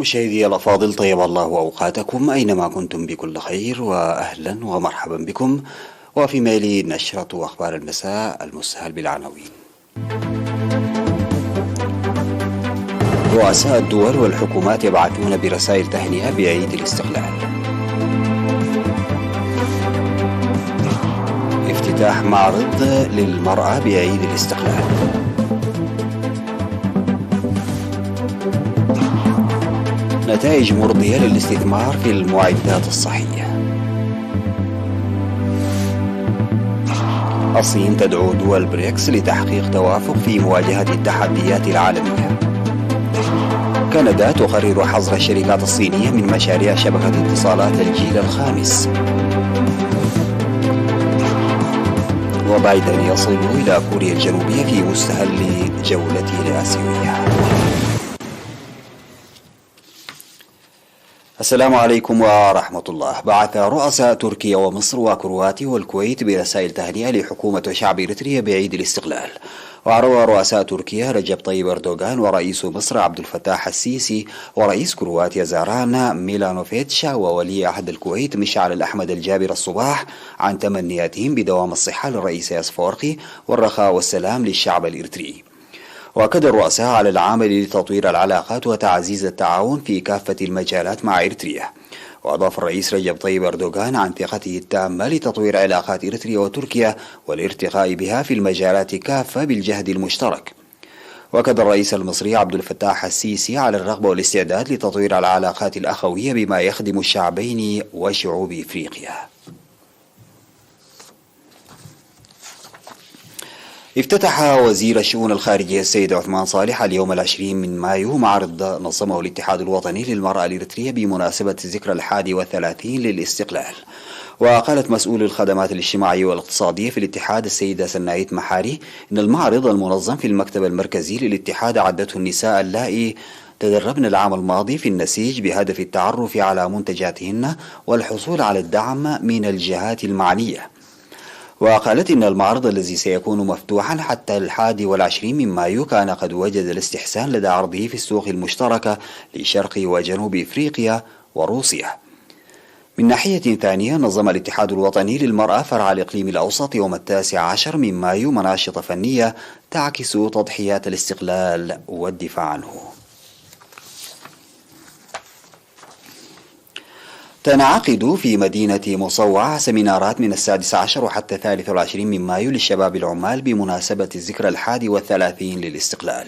مشاهدي الأفاضل، طيب الله أوقاتكم أينما كنتم بكل خير، وأهلا ومرحبا بكم. وفي ميل نشرة أخبار المساء المسهل بالعناوين. رؤساء الدول والحكومات يبعثون برسائل تهنئة بعيد الاستقلال. افتتاح معرض للمرأة بعيد الاستقلال. نتائج مرضية للاستثمار في المعدات الصحية. الصين تدعو دول بريكس لتحقيق توافق في مواجهة التحديات العالمية. كندا تقرر حظر الشركات الصينية من مشاريع شبكة اتصالات الجيل الخامس. وبايدن يصل إلى كوريا الجنوبية في مستهل جولته الآسيوية. السلام عليكم ورحمة الله. بعث رؤساء تركيا ومصر وكرواتيا والكويت برسائل تهنئة لحكومة وشعب إريتريا بعيد الاستقلال. وروى رؤساء تركيا رجب طيب أردوغان ورئيس مصر عبد الفتاح السيسي ورئيس كرواتيا زاران ميلانوفيتش وولي عهد الكويت مشعل الأحمد الجابر الصباح عن تمنياتهم بدوام الصحة للرئيس أفورقي والرخاء والسلام للشعب الإريتري. وأكد الرؤساء على العمل لتطوير العلاقات وتعزيز التعاون في كافة المجالات مع إريتريا. وأضاف الرئيس رجب طيب أردوغان عن ثقته التامة لتطوير علاقات إريتريا وتركيا والارتقاء بها في المجالات كافة بالجهد المشترك. وأكد الرئيس المصري عبد الفتاح السيسي على الرغبة والاستعداد لتطوير العلاقات الأخوية بما يخدم الشعبين وشعوب إفريقيا. افتتح وزير الشؤون الخارجية السيد عثمان صالح اليوم 20 من مايو معرض نظمه الاتحاد الوطني للمرأة الإريترية بمناسبة ذكرى 31 للاستقلال. وقالت مسؤول الخدمات الاجتماعية والاقتصادية في الاتحاد السيدة سنايت محاري إن المعرض المنظم في المكتب المركزي للاتحاد عدته النساء اللائي تدربن العام الماضي في النسيج بهدف التعرف على منتجاتهن والحصول على الدعم من الجهات المعنية. وقالت إن المعرض الذي سيكون مفتوحا حتى 21 من مايو كان قد وجد الاستحسان لدى عرضه في السوق المشتركة لشرق وجنوب إفريقيا وروسيا. من ناحية ثانية، نظم الاتحاد الوطني للمرأة فرع الإقليم الأوسط يوم 19 من مايو مناشط فنية تعكس تضحيات الاستقلال والدفاع عنه. تنعقد في مدينة مصوع سمينارات من 16 وحتى 23 من مايو للشباب العمال بمناسبة الذكرى 31 للاستقلال.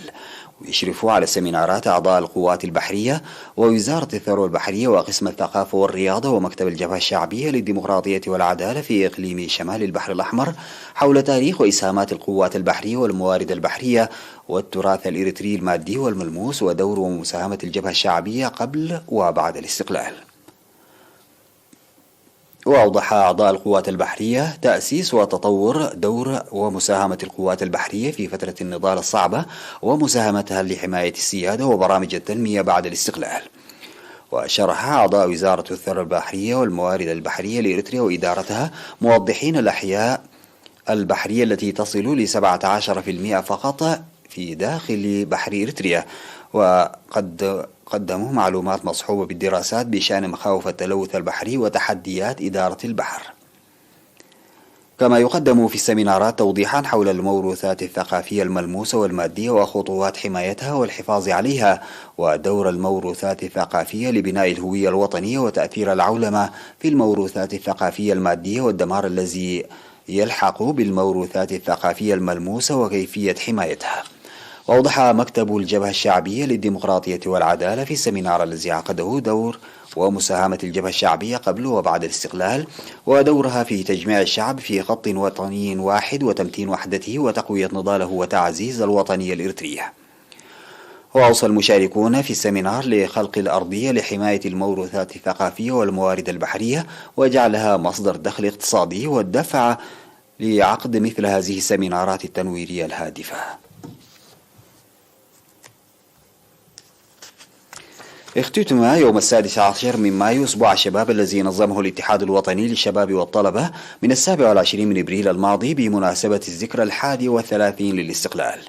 ويشرف على السمينارات أعضاء القوات البحرية ووزارة الثروة البحرية وقسم الثقافة والرياضة ومكتب الجبهة الشعبية للديمقراطية والعدالة في إقليم شمال البحر الأحمر حول تاريخ وإسهامات القوات البحرية والموارد البحرية والتراث الإريتري المادي والملموس ودور ومساهمة الجبهة الشعبية قبل وبعد الاستقلال. وأوضح أعضاء القوات البحرية تأسيس وتطور دور ومساهمة القوات البحرية في فترة النضال الصعبة ومساهمتها لحماية السيادة وبرامج التنمية بعد الاستقلال. وشرح أعضاء وزارة الثروة البحرية والموارد البحرية لإريتريا وإدارتها موضحين الأحياء البحرية التي تصل ل 17% فقط في داخل بحر إريتريا. وقد قدموا معلومات مصحوبة بالدراسات بشأن مخاوف التلوث البحري وتحديات إدارة البحر. كما يقدم في السمينارات توضيحا حول الموروثات الثقافية الملموسة والمادية وخطوات حمايتها والحفاظ عليها، ودور الموروثات الثقافية لبناء الهوية الوطنية، وتأثير العولمة في الموروثات الثقافية المادية والدمار الذي يلحق بالموروثات الثقافية الملموسة وكيفية حمايتها. وأوضح مكتب الجبهة الشعبية للديمقراطية والعدالة في السمينار الذي عقده دور ومساهمة الجبهة الشعبية قبل وبعد الاستقلال ودورها في تجميع الشعب في خط وطني واحد وتمتين وحدته وتقوية نضاله وتعزيز الوطنية الإريترية. وأوصى المشاركون في السمينار لخلق الأرضية لحماية الموروثات الثقافية والموارد البحرية وجعلها مصدر دخل اقتصادي والدفع لعقد مثل هذه السمينارات التنويرية الهادفة. اختتم يوم 16 من مايو أسبوع الشباب الذي نظمه الاتحاد الوطني للشباب والطلبة من 27 من إبريل الماضي بمناسبة الذكرى 31 للاستقلال.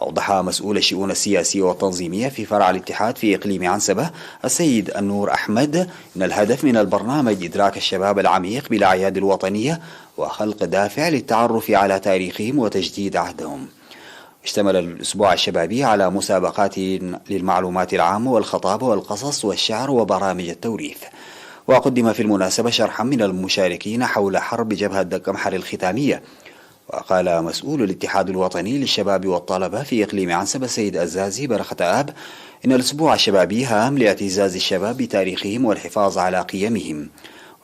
أوضح مسؤول الشؤون السياسية والتنظيمية في فرع الاتحاد في إقليم عنسبة السيد النور أحمد أن الهدف من البرنامج إدراك الشباب العميق بالأعياد الوطنية وخلق دافع للتعرف على تاريخهم وتجديد عهدهم. اشتمل الأسبوع الشبابي على مسابقات للمعلومات العامة والخطابة والقصص والشعر وبرامج التوريث. وقدم في المناسبة شرحا من المشاركين حول حرب جبهة قمحر الختامية. وقال مسؤول الاتحاد الوطني للشباب والطلبة في إقليم عنسبة السيد الزازي برخة آب إن الأسبوع الشبابي هام لاعتزاز الشباب بتاريخهم والحفاظ على قيمهم.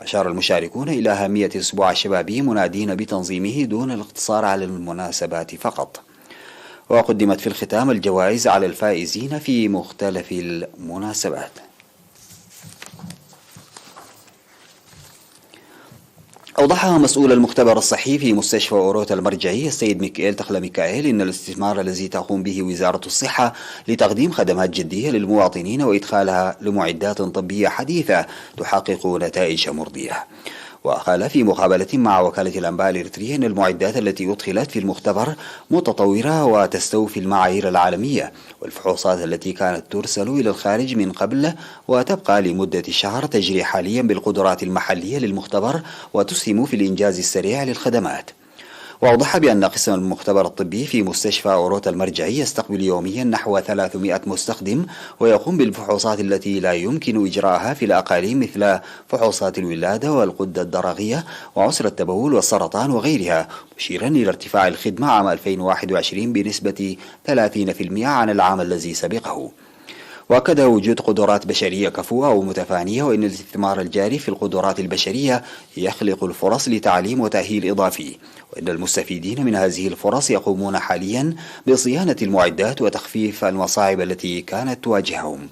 وأشار المشاركون إلى أهمية الأسبوع الشبابي منادين بتنظيمه دون الاقتصار على المناسبات فقط. وقدمت في الختام الجوائز على الفائزين في مختلف المناسبات. أوضح مسؤول المختبر الصحي في مستشفى أوروتا المرجعي السيد ميكائيل تخلا ميكائيل إن الاستثمار الذي تقوم به وزارة الصحة لتقديم خدمات جدية للمواطنين وإدخالها لمعدات طبية حديثة تحقق نتائج مرضية. وقال في مقابلة مع وكالة الأنباء الإريترية أن المعدات التي أدخلت في المختبر متطورة وتستوفي المعايير العالمية، والفحوصات التي كانت ترسل إلى الخارج من قبل وتبقى لمدة شهر تجري حاليا بالقدرات المحلية للمختبر وتسهم في الإنجاز السريع للخدمات. وأوضح بأن قسم المختبر الطبي في مستشفى أوروتا المرجعي يستقبل يوميا نحو 300 مستخدم ويقوم بالفحوصات التي لا يمكن إجراءها في الأقاليم مثل فحوصات الولادة والغدة الدرقية وعسر التبول والسرطان وغيرها، مشيرا إلى ارتفاع الخدمة عام 2021 بنسبة 30% عن العام الذي سبقه. وأكد وجود قدرات بشرية كفؤة ومتفانية، وإن الاستثمار الجاري في القدرات البشرية يخلق الفرص لتعليم وتأهيل إضافي، وإن المستفيدين من هذه الفرص يقومون حاليا بصيانة المعدات وتخفيف المصاعب التي كانت تواجههم.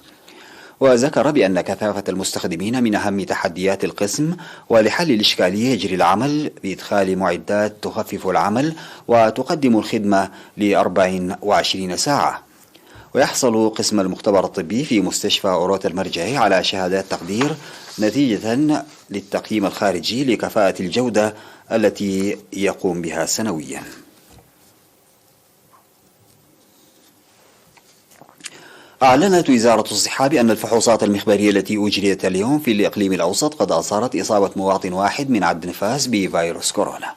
وذكر بأن كثافة المستخدمين من أهم تحديات القسم، ولحل الإشكالية يجري العمل بإدخال معدات تخفف العمل وتقدم الخدمة ل24 ساعة. ويحصل قسم المختبر الطبي في مستشفى أوروتا المرجعي على شهادات تقدير نتيجة للتقييم الخارجي لكفاءة الجودة التي يقوم بها سنويا. أعلنت وزارة الصحة بأن الفحوصات المخبرية التي أجريت اليوم في الإقليم الأوسط قد أثارت إصابة مواطن واحد من عدن فاس بفيروس كورونا.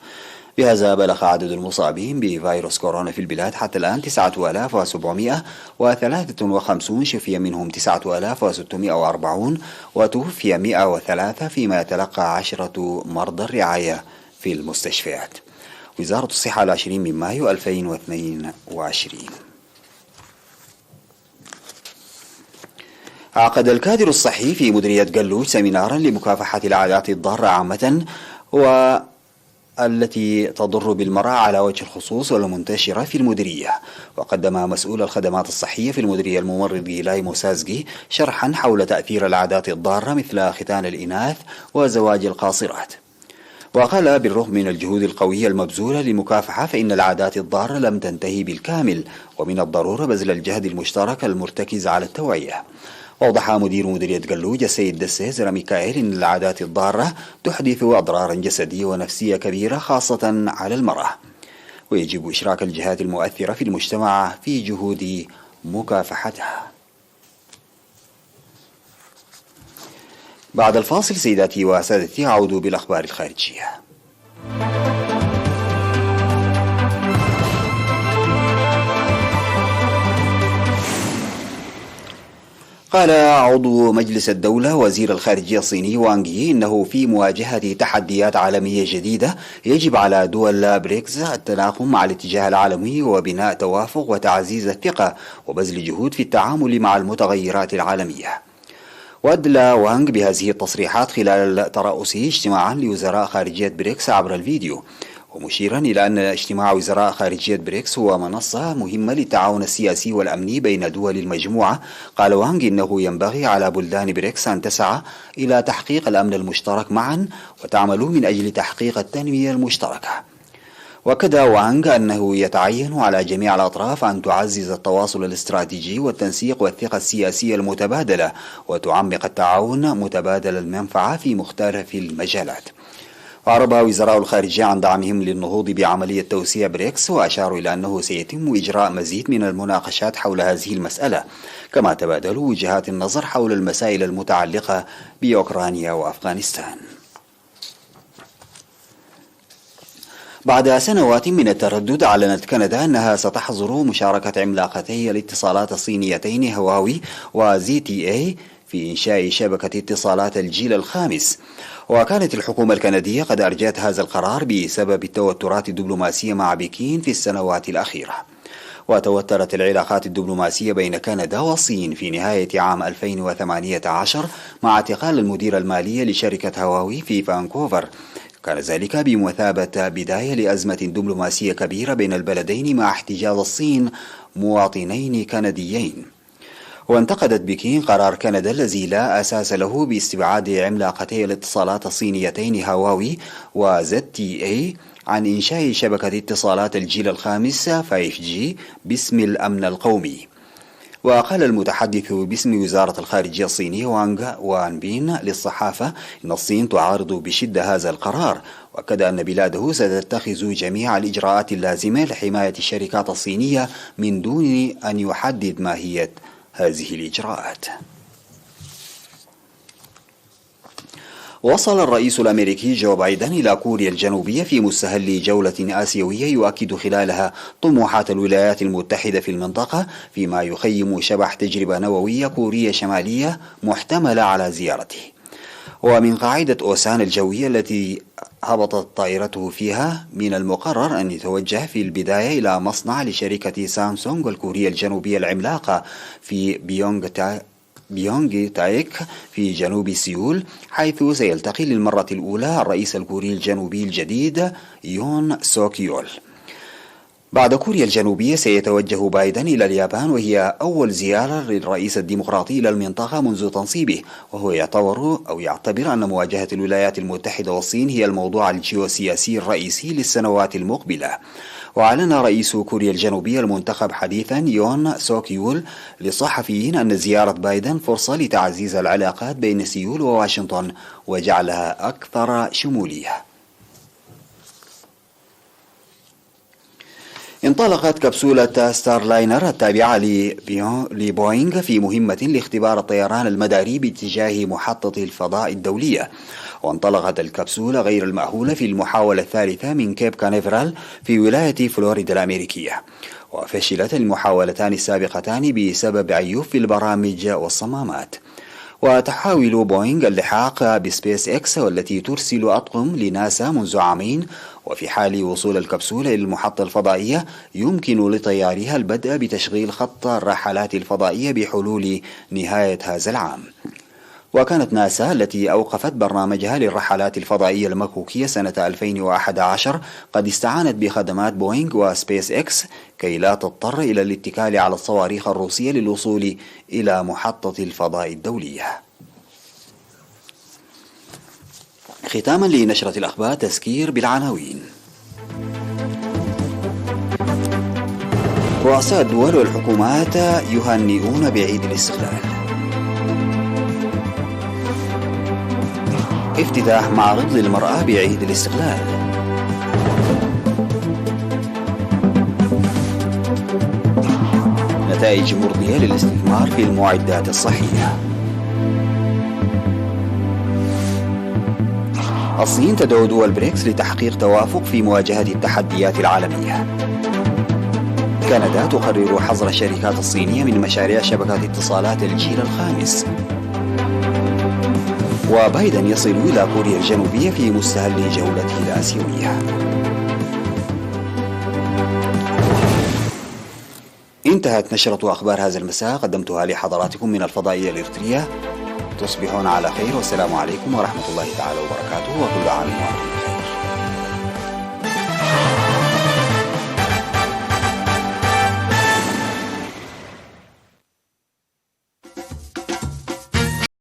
بهذا بلغ عدد المصابين بفيروس كورونا في البلاد حتى الآن 9753، شفي منهم 9640 وتوفي 103، فيما يتلقى 10 مرضى الرعاية في المستشفيات. وزارة الصحة 20 من مايو 2022. عقد الكادر الصحي في مديرية قلوج سمينارا لمكافحة العادات الضارة عامة والتي تضر بالمرأة على وجه الخصوص والمنتشرة في المديرية. وقدم مسؤول الخدمات الصحية في المديرية الممرض لاي موسازجي شرحا حول تأثير العادات الضارة مثل ختان الإناث وزواج القاصرات. وقال بالرغم من الجهود القوية المبذولة للمكافحة فإن العادات الضارة لم تنتهي بالكامل، ومن الضرورة بذل الجهد المشترك المرتكز على التوعية. وأوضح مدير مديرية قلوج السيد دسيزر ميكائيل أن العادات الضارة تحدث أضرارا جسدية ونفسية كبيرة خاصة على المرأة، ويجب إشراك الجهات المؤثرة في المجتمع في جهود مكافحتها. بعد الفاصل سيداتي وسادتي أعود بالأخبار الخارجية. قال عضو مجلس الدولة وزير الخارجية الصيني وانغ يي إنه في مواجهة تحديات عالمية جديدة يجب على دول بريكس التناغم مع الاتجاه العالمي وبناء توافق وتعزيز الثقة وبذل جهود في التعامل مع المتغيرات العالمية. وأدلى وانغ بهذه التصريحات خلال ترأسه اجتماعا لوزراء خارجية بريكس عبر الفيديو، ومشيرا إلى أن اجتماع وزراء خارجية بريكس هو منصة مهمة للتعاون السياسي والأمني بين دول المجموعة. قال وانغ إنه ينبغي على بلدان بريكس أن تسعى إلى تحقيق الأمن المشترك معا وتعمل من أجل تحقيق التنمية المشتركة. وكذا وانغ أنه يتعين على جميع الأطراف أن تعزز التواصل الاستراتيجي والتنسيق والثقة السياسية المتبادلة وتعمق التعاون متبادل المنفعة في مختلف المجالات. أعرب وزراء الخارجية عن دعمهم للنهوض بعملية توسيع بريكس، وأشاروا إلى أنه سيتم إجراء مزيد من المناقشات حول هذه المسألة، كما تبادلوا وجهات النظر حول المسائل المتعلقة بأوكرانيا وأفغانستان. بعد سنوات من التردد، أعلنت كندا أنها ستحظر مشاركة عملاقتي الاتصالات الصينيتين هواوي وZTE في إنشاء شبكة اتصالات الجيل الخامس. وكانت الحكومة الكندية قد أرجت هذا القرار بسبب التوترات الدبلوماسية مع بكين في السنوات الأخيرة. وتوترت العلاقات الدبلوماسية بين كندا والصين في نهاية عام 2018 مع اعتقال المدير المالي لشركة هواوي في فانكوفر. كان ذلك بمثابة بداية لأزمة دبلوماسية كبيرة بين البلدين مع احتجاز الصين مواطنين كنديين. وانتقدت بكين قرار كندا الذي لا أساس له باستبعاد عملاقتي الاتصالات الصينيتين هواوي وZTE عن إنشاء شبكة اتصالات الجيل الخامس 5G باسم الأمن القومي. وقال المتحدث باسم وزارة الخارجية الصينية وانغ وانبين للصحافة إن الصين تعارض بشدة هذا القرار، وأكد أن بلاده ستتخذ جميع الإجراءات اللازمة لحماية الشركات الصينية من دون أن يحدد ماهية هذه الإجراءات. وصل الرئيس الأمريكي جو بايدن إلى كوريا الجنوبية في مستهل جولة آسيوية يؤكد خلالها طموحات الولايات المتحدة في المنطقة، فيما يخيم شبح تجربة نووية كورية شمالية محتملة على زيارته. ومن قاعدة أوسان الجوية التي هبطت طائرته فيها، من المقرر أن يتوجه في البداية إلى مصنع لشركة سامسونج الكورية الجنوبية العملاقة في بيونغ تايك في جنوب سيول، حيث سيلتقي للمرة الأولى الرئيس الكوري الجنوبي الجديد يون سوك يول. بعد كوريا الجنوبية سيتوجه بايدن إلى اليابان، وهي أول زيارة للرئيس الديمقراطي إلى المنطقة منذ تنصيبه، وهو يعتبر أن مواجهة الولايات المتحدة والصين هي الموضوع الجيوسياسي الرئيسي للسنوات المقبلة. وأعلن رئيس كوريا الجنوبية المنتخب حديثا يون سوك يول للصحفيين أن زيارة بايدن فرصة لتعزيز العلاقات بين سيول وواشنطن وجعلها أكثر شمولية. انطلقت كبسولة ستارلاينر التابعة لبوينغ في مهمة لاختبار الطيران المداري باتجاه محطة الفضاء الدولية. وانطلقت الكبسولة غير المأهولة في المحاولة الثالثة من كيب كانيفرال في ولاية فلوريدا الأمريكية، وفشلت المحاولتان السابقتان بسبب عيوب في البرامج والصمامات. وتحاول بوينغ اللحاق بسبيس إكس والتي ترسل أطقم لناسا منذ عامين، وفي حال وصول الكبسولة إلى المحطة الفضائية يمكن لطيارها البدء بتشغيل خط الرحلات الفضائية بحلول نهاية هذا العام. وكانت ناسا التي أوقفت برنامجها للرحلات الفضائية المكوكية سنة 2011 قد استعانت بخدمات بوينغ وسبيس إكس كي لا تضطر إلى الاتكال على الصواريخ الروسية للوصول إلى محطة الفضاء الدولية. ختاما لنشرة الأخبار تذكير بالعناوين. رؤساء الدول والحكومات يهنئون بعيد الاستقلال. افتتاح معرض للمرأة بعيد الاستقلال. نتائج مرضية للاستثمار في المعدات الصحية. الصين تدعو دول بريكس لتحقيق توافق في مواجهة التحديات العالمية. كندا تقرر حظر الشركات الصينية من مشاريع شبكات اتصالات الجيل الخامس. وبايدن يصل إلى كوريا الجنوبية في مستهل جولته الآسيوية. انتهت نشرة أخبار هذا المساء، قدمتها لحضراتكم من الفضائية الإريترية. تصبحون على خير، والسلام عليكم ورحمة الله تعالى وبركاته، وكل عام وانتم